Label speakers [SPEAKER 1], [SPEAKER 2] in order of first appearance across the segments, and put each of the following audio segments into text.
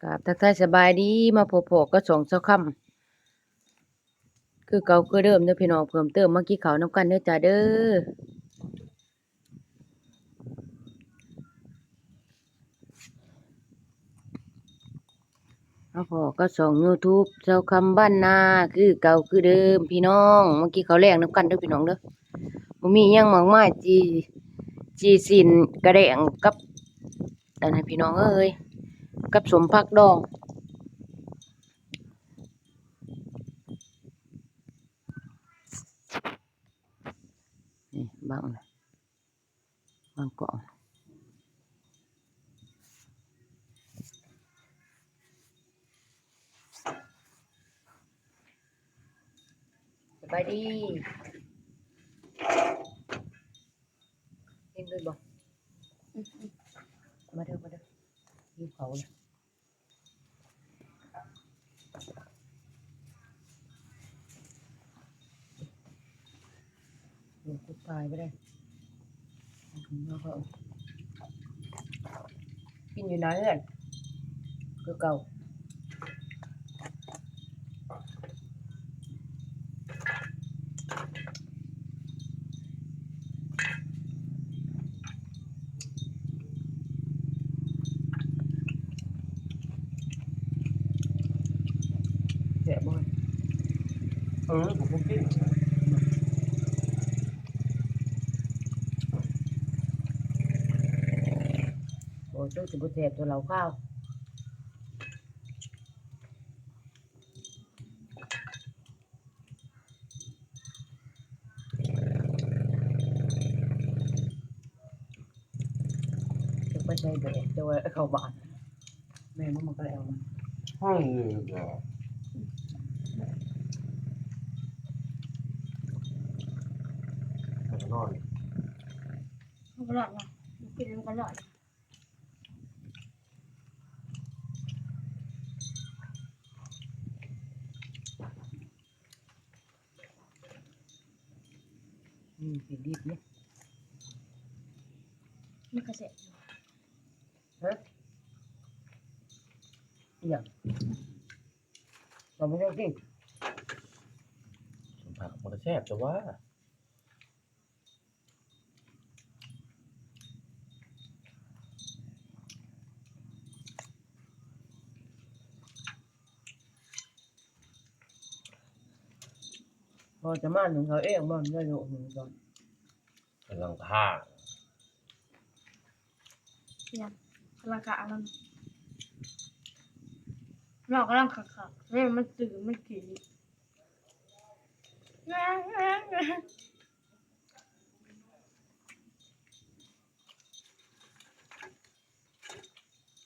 [SPEAKER 1] กับทักทายสบายดีมาพบก็2เช้าค่ำคือเก่าคือเดิมเด้อพี่น้องเพิ่มเติมมากินข้าวนำกันเด้อจ้าเด้อมาพอก็YouTube เช้าค่ำบ้านนาคือเก่าคือเดิมพี่น้องมากินข้าวแลงนำกันเด้อพี่น้องเด้อบ่มีหยังมากมายจีสินกระแดงกับอันนั้นพี่น้องเอ้ยกับสมผักดองนี่บางกล่องสบายดีกินด้วยบ่มาเด้อหิวข้าวเลยลูกกูตายไปได้แล้วก็กินอยู่นานเลยคือเก่าแซ่บบ่
[SPEAKER 2] ผมก็กิน
[SPEAKER 1] โอ้เจ้าสิบ่แซ่บตัวเราข้าวจะไปใช้แดดจะไว้เข้าบ้านแม่มันก็แล้วมัน
[SPEAKER 2] ห้องหนึ่งเหรอแต่นอน
[SPEAKER 3] มันก็หลอดนะมันกินมันก็หลอด
[SPEAKER 1] สิดิบนี่
[SPEAKER 3] มันก็เสร็จ
[SPEAKER 1] ฮะอีหยังเราไม่ได้กิน
[SPEAKER 2] สมผักมันจะแซ่บแต่ว่า
[SPEAKER 1] พอจะมาหนึ่งเขาเองบ่ได้รู้หนึ่งก่อน
[SPEAKER 2] กำลังท่า
[SPEAKER 3] เนี่ยกำลังกะมันเรากำลังขักเนี่ยมันตื่นมันกินง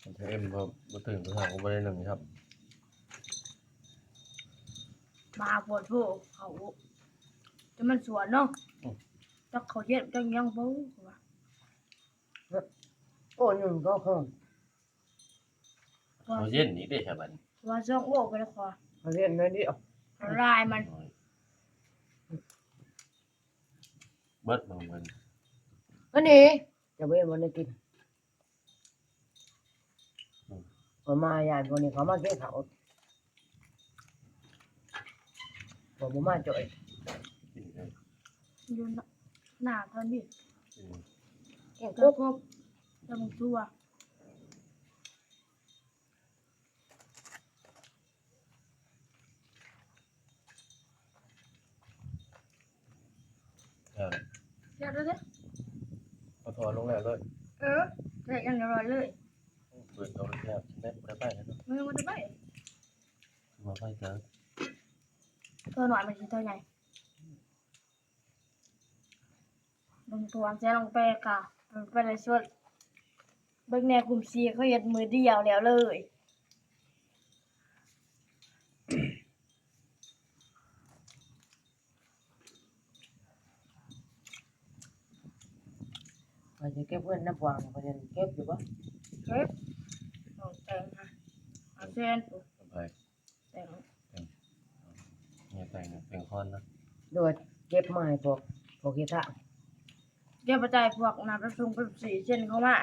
[SPEAKER 2] มันเอ็มพอมาถึงตัวหางก็ไม่ได้หนึ่งครับ
[SPEAKER 3] มาปวดหัวเขาจะมันสวนเนาะจักเขาเย็นจังยังบ่วะ
[SPEAKER 1] โอ้หนึ่งก็คง
[SPEAKER 2] เขาเย็นนี้ได้ใช่ไหม
[SPEAKER 3] ว่าจ้องโอ้ไปแล้วคอ
[SPEAKER 1] เขาเรียนได้ดิ
[SPEAKER 3] ลายมัน
[SPEAKER 2] เบิดมันมัน
[SPEAKER 1] อันนี้จะเว้นวันได้กินพอมาญาติคนนี้เขามาเก็บเขาผมบ่มาจ่อย
[SPEAKER 2] กินเลย
[SPEAKER 3] อยู่หน้าตอนนี้
[SPEAKER 1] แก่ง
[SPEAKER 3] แล้
[SPEAKER 1] กุ๊
[SPEAKER 3] ว
[SPEAKER 1] ก
[SPEAKER 3] ก็จะมึงตัว
[SPEAKER 2] แล้ว
[SPEAKER 3] เดี๋ยวเด้อ
[SPEAKER 2] เขาถอนลงแล้วเลย
[SPEAKER 3] เด็กยังอร่อยเลย
[SPEAKER 2] เปิดเราแล้วใช่ไหมไม่ได้ไปแล้วเนาะ
[SPEAKER 3] มึงมันจะไป
[SPEAKER 2] มาไปเจอ
[SPEAKER 3] ตัวหน่อยมันคือตัวใหญ่ลงตัวแจ้ลงไปค่ะไปเลยชดเบิ่งแนวกลุ่มซีเขาเฮ็ดมือเดียวแล้วเลย
[SPEAKER 1] ไปจะเก็บเงินน้ำวางไปเรียนเก็บอยู่ปะ
[SPEAKER 3] เฮ้ยเอาแต่งค่ะเอาเส้น
[SPEAKER 2] ไป
[SPEAKER 3] แต่ง
[SPEAKER 2] เนี่ยแต่งคอนนะ
[SPEAKER 1] โดยเก็บมาให้พวกเฮ็ดทาง
[SPEAKER 3] เดี๋ยวปัจจัยพวกน้ำประชุมเป็นสีเส้นเข้ามา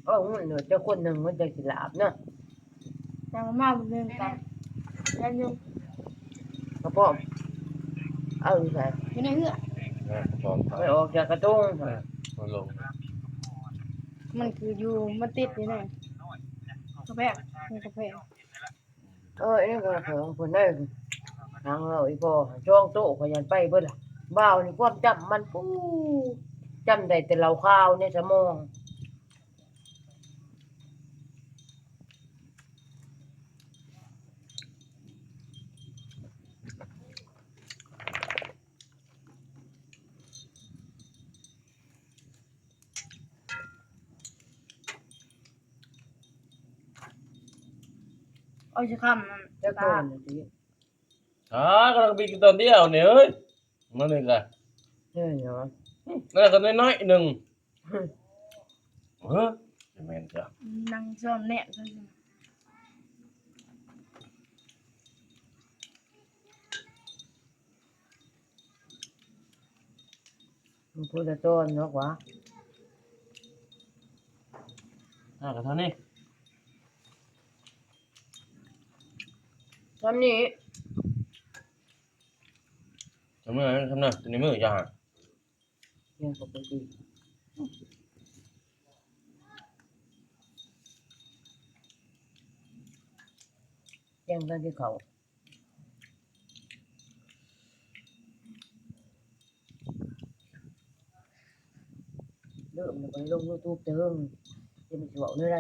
[SPEAKER 1] เอามันเดี๋ยวเจ้าคนหนึ่งมันจะสิหลาบเนาะ
[SPEAKER 3] แต่มาม่ามันเรื่องกันแล้วยัง
[SPEAKER 1] กระป๋อมเอาอยู่ใส่
[SPEAKER 3] อยู่ในเหือก
[SPEAKER 2] นะพร้อม
[SPEAKER 1] ไปออกจากกระตุ้ง
[SPEAKER 2] มาลง
[SPEAKER 3] มันคืออยู่มันติดอยู่เนี่ยกระแพงนี่กระแพง
[SPEAKER 1] ไอ้นี่ก็ของคนได้ทางเราอีพอช่องโต๊ะขยันไปเบิดล่ะบ่าวนี่ความจำมันปู้จำได้แต่เราข้าวในสมอง
[SPEAKER 3] เอาจะคำมัน
[SPEAKER 1] จะก่อนสิ
[SPEAKER 2] กำลังบินตอนเดียวเนี่ยเอ้ยมาหนึ่งกัน
[SPEAKER 1] เนาะ
[SPEAKER 2] นั่นก็น้อยๆหนึ่งจะแม่นจ้ะ
[SPEAKER 3] นั่งซ้อนแน่ก็คือ
[SPEAKER 1] มันพูดจะต้นเนาะวะ
[SPEAKER 2] ก็เท่านี้
[SPEAKER 1] ทำนี้
[SPEAKER 2] ทำไมทำไมตัวนี้มือยา
[SPEAKER 1] ยังปกติยังกันที่เขาเริ่มไปลง YouTube เติมจะมีสวะเนื้อไร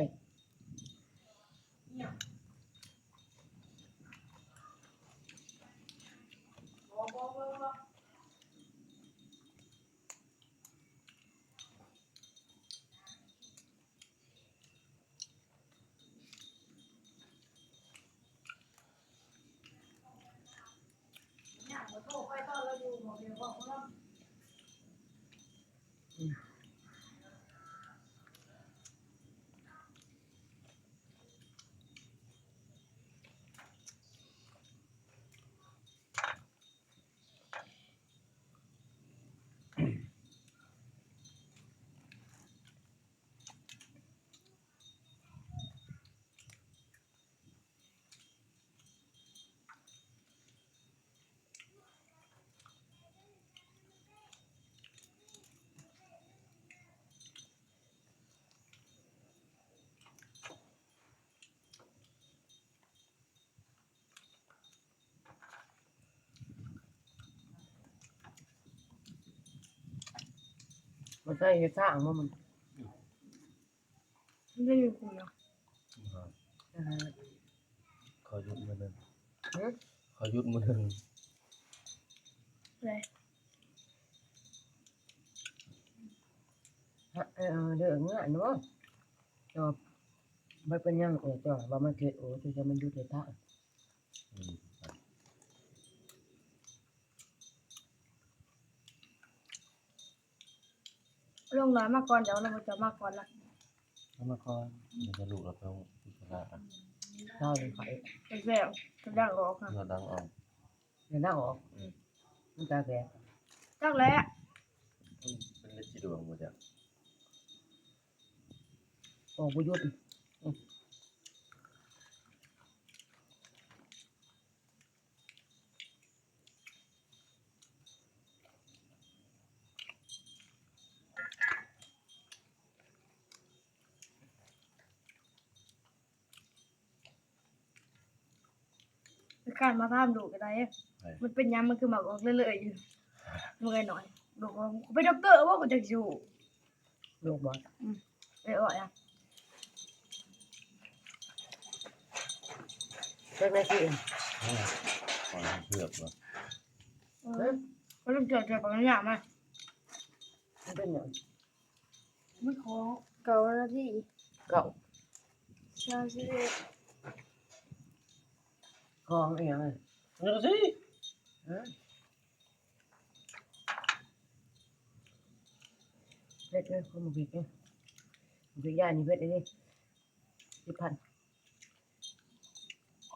[SPEAKER 1] มันใช่เหตุสร้างมัน
[SPEAKER 3] มันจะอยู่กลุ่มเนาะ
[SPEAKER 2] ขอหยุดมือหนึ่ง
[SPEAKER 1] ฮะ
[SPEAKER 2] ขอหยุดมือหนึ่ง
[SPEAKER 3] เลย
[SPEAKER 1] เรื่องงานเนาะจอบไม่เป็นยังจอบว่ามันเกิดจะมันอยู่ในท่า
[SPEAKER 3] ลงน้อยมาก่อนเดี๋ยวเราจะมาก่อนละ
[SPEAKER 2] แล้วมาก่อนมันจะลูกเราต้องพิจารณา
[SPEAKER 1] เท่าเลยไข่
[SPEAKER 3] ไปแซวจะดังออกค่ะ
[SPEAKER 2] เราดังออก
[SPEAKER 1] เดี๋ยวนั่งออกมันตาแก่
[SPEAKER 3] จักแล้ว
[SPEAKER 2] เป็นเลจิดวงหมดจ้ะ
[SPEAKER 1] ออกประยุทธ์
[SPEAKER 3] การมาพามดูกันได้มันเป็นยังมันคือหมักออกเรื่อยๆอยู่เมื่อยหน่อยบอกว่าไปด็อกเตอร์ว่ากูจะอยู่
[SPEAKER 1] ลูกบอล
[SPEAKER 3] ไปอ่อยอ่ะ
[SPEAKER 1] เจ้าหน้าที่
[SPEAKER 2] ขอเผือกเหรอ
[SPEAKER 3] ก็ต้องเจอปัญญามา
[SPEAKER 1] มันเป็นอย่าง
[SPEAKER 3] ไม่ขอเก่านาที
[SPEAKER 1] เก่า
[SPEAKER 3] ใช่สิ
[SPEAKER 1] คลองอย่างไร
[SPEAKER 2] นี่ก็สิ
[SPEAKER 1] เล็กเลยคนมาบิดเนี่ยบิดย่านี่เวทนี่10,000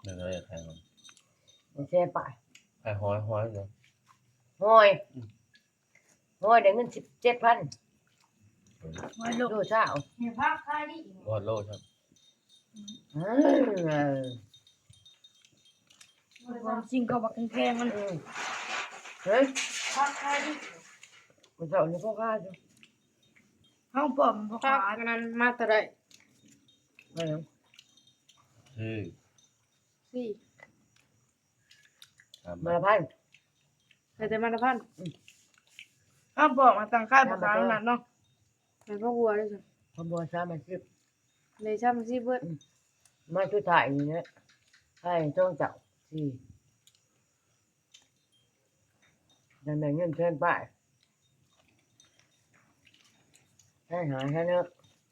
[SPEAKER 2] เดี๋ยวเราจะแข่งกัน
[SPEAKER 1] แช่ไป
[SPEAKER 2] ไอ้ห้อยเลย
[SPEAKER 1] ห้อยเดี๋ยวเงิน17,000
[SPEAKER 3] ไว้ลูก
[SPEAKER 1] โลเช้า
[SPEAKER 3] เนี่ยพักค่ายดิ
[SPEAKER 2] บอลโลครับ
[SPEAKER 1] เออ
[SPEAKER 3] ความจริงก็บักแข็งๆมัน
[SPEAKER 1] เฮ้ย
[SPEAKER 3] พักค่ายดิ
[SPEAKER 1] มันเจ้านี่พ่อข้าจ้ะ
[SPEAKER 3] ห้องปอมบ่
[SPEAKER 4] พั
[SPEAKER 3] ขาก ด
[SPEAKER 4] นั้นมาแต่ได้
[SPEAKER 1] ไม่เอา
[SPEAKER 2] คือ
[SPEAKER 4] สี่
[SPEAKER 1] มาละพัน
[SPEAKER 4] แต่มาละพัน
[SPEAKER 3] ห้องปอมมาตั้งค่ายบ่ขายนั่นเนาะ
[SPEAKER 4] เป็นพ่อวัวเลยจ้ะ
[SPEAKER 1] ขบวนสามันสิบ
[SPEAKER 4] เลยช่ำซีเบิด
[SPEAKER 1] มาชุดถ่ายนี่นะให้จ้องเจ้าสี่ยังแบ่งเงินเชิญไปให้หายแค่เนื้อ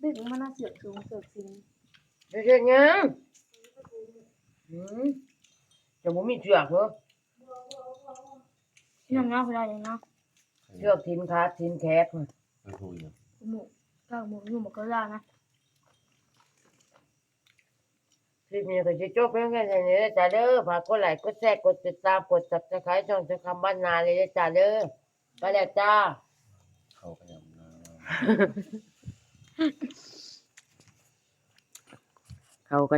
[SPEAKER 4] ดึกมันน่าเสือกสูงเสือกสิง
[SPEAKER 1] เด็กๆยังจะบ่มีเชือกเหรอ
[SPEAKER 3] ที่น้องเงาเขาได้ยังเนาะ
[SPEAKER 1] เชือกทินขาทินแคกน่ะ
[SPEAKER 2] ไม่พูดอยู่
[SPEAKER 3] หมูกางหมูอยู่หมูก็ได้นะ
[SPEAKER 1] คลิปนี้ก็จะจบเพียงแค่นี้นะจ้าเด้อฝากกดไลค์กดแชร์กดติดตามกด Subscribe ช่องจะคำบ้านนาเลยนะจ้าเด้อไปแล้วจ้า
[SPEAKER 2] เขาพยายามนะ
[SPEAKER 1] เขาก็